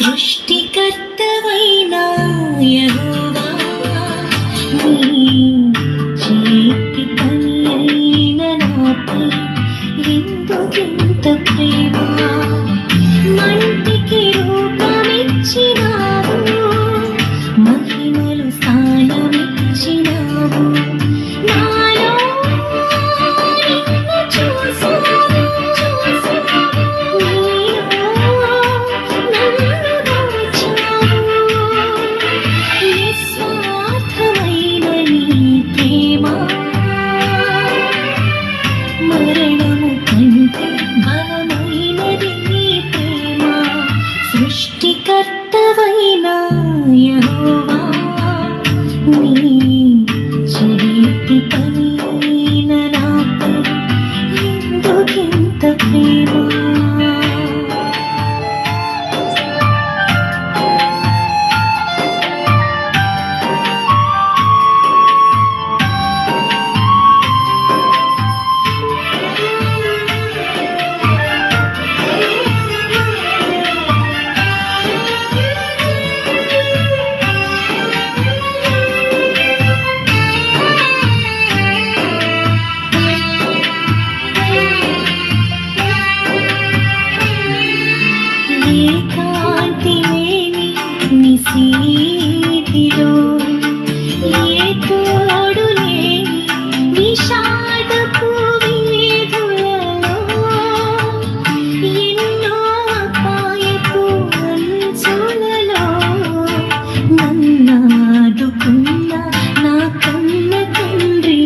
సృష్టికర్తవైన యెహోవా నీ చేతి పని అయిన నాపై ఎందుకింత ప్రేమ మంటికి రూపమిచ్చినావు మహిమలు స్థానమిచ్చినావు నాలో నిన్ను చూసాను నీలో నన్ను దాచావు నిస్వార్థమైన నీ ప్రేమ మరణము కంటే బలమైనది నీ ప్రేమ సృష్టికర్తవైన యెహోవా నీ చేతి పని అయిన నాపై ఎందుకింత ప్రేమ ఏకాంతి లేని నిశీధిలో ఏ తోడు లేని విషాదపు వీధులలో ఎన్నో అపాయపు అంచులలో నన్నాదుకున్న నా కన్న తండ్రి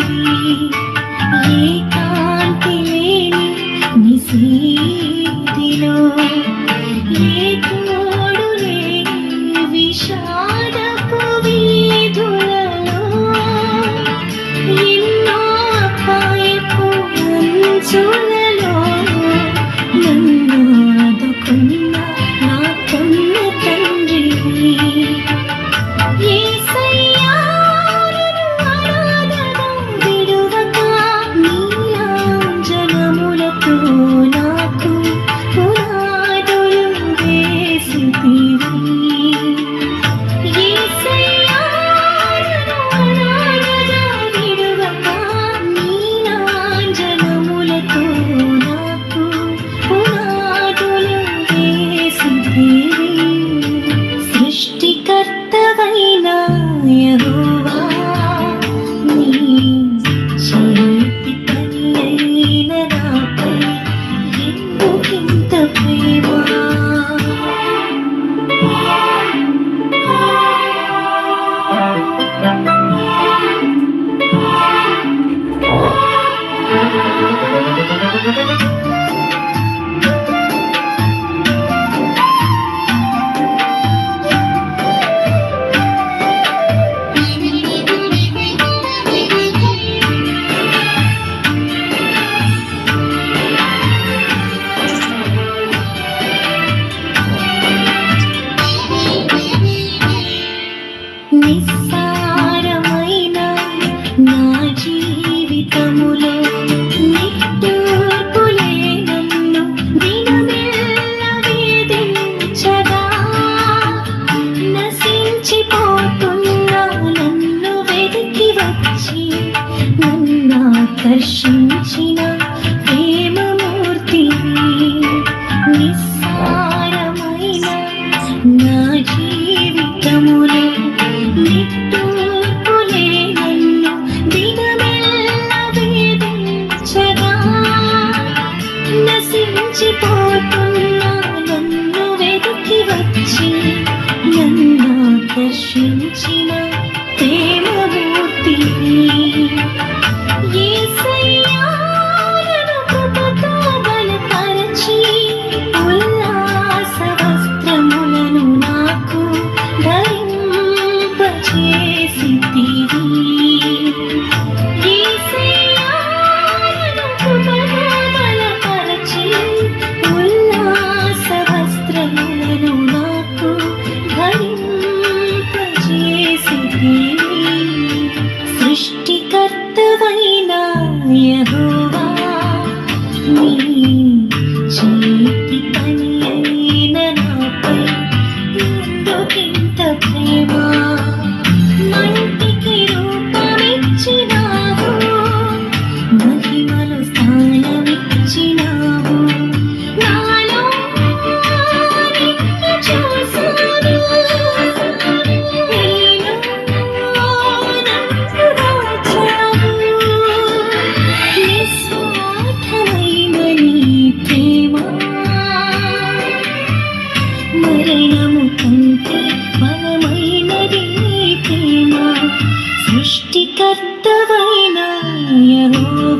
ఏకాంతి లేని నిశీధిలో ఏ తోడు లేని విషాదపు వీధులలో ఎన్నో అపాయపు అంచులలో నన్ను ఆదుకున్న నా కన్న తండ్రి యేసయ్యా నన్ను అనాథగా విడువక నీలాంజనములతో నాకు పునాదులు వేసితివి యేసయ్యా నన్ను అనాథగా విడువక నీలాంజనములతో నాకు పునాదులు వేసితివి సృష్టికర్తవైన యెహోవా నీ చేతి పని అయిన నాపై ఎందుకింత ప్రేమ నిస్సారమైన నా జీవితములో నిట్టూర్పులే నన్ను దినమెల్ల వేధించగా నశించిపోతున్న నన్ను వెతికి వచ్చి నన్ను ఆకర్షించిన ప్రేమమూర్తివి నిస్సారమైన నా జీవితములో నిట్టూర్పులే నన్ను దినమెల్ల వేధించగా నశించిపోతున్న నన్ను వెతికి వచ్చి నన్ను ఆకర్షించిన ప్రేమమూర్తివి యేసయ్యా నన్ను కృపతో బలపరచి ఉల్లాస వస్త్రములను నాకు ధరింపచేసితివి యేసయ్యా నన్ను కృపతో బలపరచి ఉల్లాస వస్త్రములను నాకు ధరింపచేసితివి సృష్టికర్తవైన యెహోవా నీ చేతి పని అయిన నాపై మంటికి రూపమిచ్చినావు, మహిమలో స్థానమిచ్చినావు. నాలో నిన్ను చూసాను, నీలో నన్ను దాచావు. నిస్వార్థమైన నీ ప్రేమ మరణము కంటే బలమైనది నీ ప్రేమ. సృష్టికర్తవైన యెహోవా